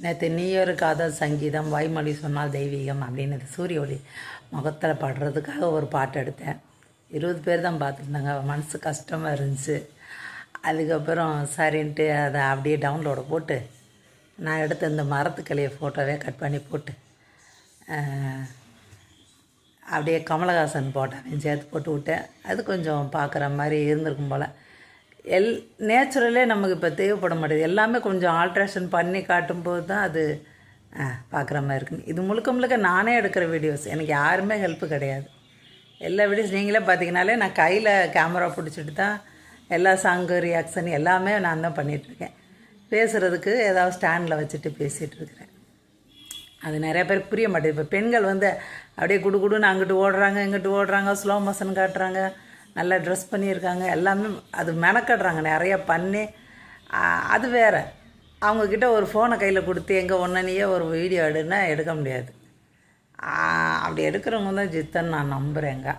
நேற்று நீயொரு காதல் சங்கீதம் வாய்மொழி சொன்னால் தெய்வீகம் அப்படின்னு சூரிய ஒளி முகத்தில் படுறதுக்காக ஒரு பாட்டு எடுத்தேன். 20 பேர் தான் பார்த்துருந்தாங்க. மனசு கஷ்டமாக இருந்துச்சு. அதுக்கப்புறம் சரின்ட்டு அதை அப்படியே டவுன்லோடு போட்டு நான் எடுத்த இந்த மரத்துக்கிளைய ஃபோட்டோவே கட் பண்ணி போட்டு அப்படியே கமலஹாசன் போட்டோவையும் சேர்த்து போட்டு விட்டேன். அது கொஞ்சம் பார்க்குற மாதிரி இருந்திருக்கும் போல். நேச்சுரலே நமக்கு இப்போ தேவைப்பட மாட்டேது. எல்லாமே கொஞ்சம் ஆல்ட்ரேஷன் பண்ணி காட்டும்போது தான் அது பார்க்குற மாதிரி இருக்குன்னு. இது முழுக்க முழுக்க நானே எடுக்கிற வீடியோஸ். எனக்கு யாருமே ஹெல்ப்பு கிடையாது. எல்லா வீடியோஸ் நீங்களே பார்த்தீங்கனாலே நான் கையில் கேமரா பிடிச்சிட்டு தான் எல்லா சாங்கு ரியாக்ஷன் எல்லாமே நான் தான் பண்ணிகிட்ருக்கேன். பேசுகிறதுக்கு ஏதாவது ஸ்டாண்டில் வச்சுட்டு பேசிகிட்ருக்கிறேன். அது நிறைய பேருக்கு புரிய மாட்டேது. இப்போ பெண்கள் வந்து அப்படியே குடுன்னு அங்கிட்டு ஓடுறாங்க, இங்கிட்டு ஓடுறாங்க, ஸ்லோ மோஷன் காட்டுறாங்க, நல்லா ட்ரெஸ் பண்ணியிருக்காங்க, எல்லாமே அது மெனக்கடுறாங்க நிறையா பண்ணி. அது வேறு. அவங்கக்கிட்ட ஒரு ஃபோனை கையில் கொடுத்து எங்கே ஒன்றையே ஒரு வீடியோ எடுன்னா எடுக்க முடியாது. அப்படி எடுக்கிறவங்க தான் ஜித்தன் நான் நம்புகிறேங்க.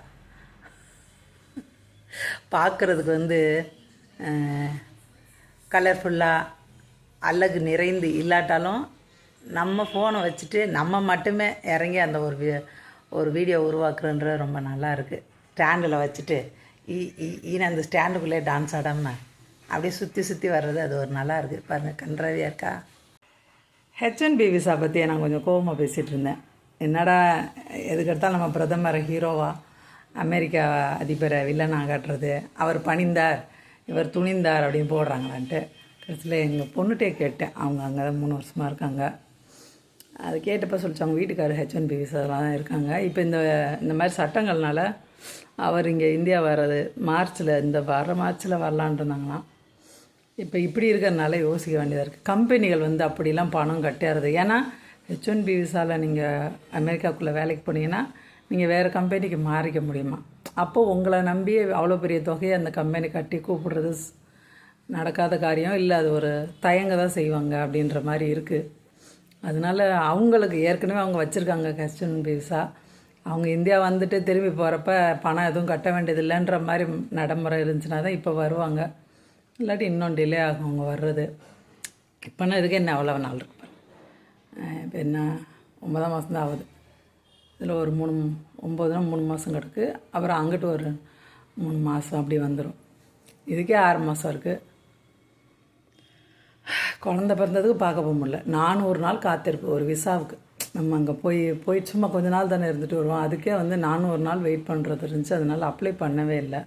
பார்க்குறதுக்கு வந்து கலர்ஃபுல்லாக அழகு நிறைந்து இல்லாட்டாலும் நம்ம ஃபோனை வச்சுட்டு நம்ம மட்டுமே இறங்கி அந்த ஒரு வீடியோ உருவாக்குறன்ற ரொம்ப நல்லா இருக்குது. ஸ்டாண்டில் வச்சுட்டு ஈன அந்த ஸ்டாண்டுக்குள்ளே டான்ஸ் ஆடாமல் அப்படியே சுற்றி வர்றது அது ஒரு நல்லா இருக்குது. பாருங்கள், கன்றாவியாக இருக்கா. H1B விசா பற்றி நான் கொஞ்சம் கோபமாக பேசிகிட்டு இருந்தேன். என்னடா எதுக்கெடுத்தாலும் நம்ம பிரதமரை ஹீரோவா, அமெரிக்கா அதிபரை வில்லனாக காட்டுறது, அவர் பணிந்தார் இவர் துணிந்தார் அப்படின்னு போடுறாங்களான்ட்டு. கடைசியில் எங்கள் பொண்ணுகிட்டே கேட்டேன். அவங்க அங்கே தான் 3 வருஷமாக இருக்காங்க. அது கேட்டப்போ சொல்லிச்சு அவங்க வீட்டுக்காரர் H1B விசாலாம் தான் இருக்காங்க. இப்போ இந்த மாதிரி சட்டங்கள்னால அவர் இங்கே இந்தியா வர்றது இந்த மார்ச்சில் வரலான் இருந்தாங்களாம். இப்போ இப்படி இருக்கிறதுனால யோசிக்க வேண்டியதாக இருக்குது. கம்பெனிகள் வந்து அப்படிலாம் பணம் கட்டிடுறது. ஏன்னா H1B விசாவில் நீங்கள் அமெரிக்காவுக்குள்ளே வேலைக்கு போனீங்கன்னா நீங்கள் வேறு கம்பெனிக்கு மாறிக்க முடியுமா? அப்போது உங்களை நம்பி அவ்வளோ பெரிய தொகையை அந்த கம்பெனி கட்டி கூப்பிடுறது நடக்காத காரியம் இல்லை. அது ஒரு தயங்க தான் செய்வாங்க அப்படின்ற மாதிரி இருக்குது. அதனால் அவங்களுக்கு ஏற்கனவே அவங்க வச்சுருக்காங்க H1B விசா. அவங்க இந்தியா வந்துட்டு திரும்பி போகிறப்ப பணம் எதுவும் கட்ட வேண்டியதில்லைன்ற மாதிரி நடைமுறை இருந்துச்சுன்னா தான் இப்போ வருவாங்க. இல்லாட்டி இன்னும் டிலே ஆகும் அவங்க வர்றது. இப்போனா இதுக்கு என்ன அவ்வளோ நாள் இருக்கு. இப்போ என்ன 9ஆம் மாதம் தான் ஆகுது. இதில் ஒரு 3 மாதம் கிடக்கு. அப்புறம் அங்கிட்டு ஒரு 3 மாதம் அப்படி வந்துடும். இதுக்கே 6 மாதம் இருக்குது. குழந்த பிறந்ததுக்கு பார்க்க போக முடியல. 400 நாள் காத்திருப்பு ஒரு விசாவுக்கு. நம்ம அங்கே போய் சும்மா கொஞ்ச நாள் தானே இருந்துட்டு வருவோம். அதுக்கே வந்து 400 நாள் வெயிட் பண்ணுறது இருந்துச்சு. அதனால் அப்ளை பண்ணவே இல்லை.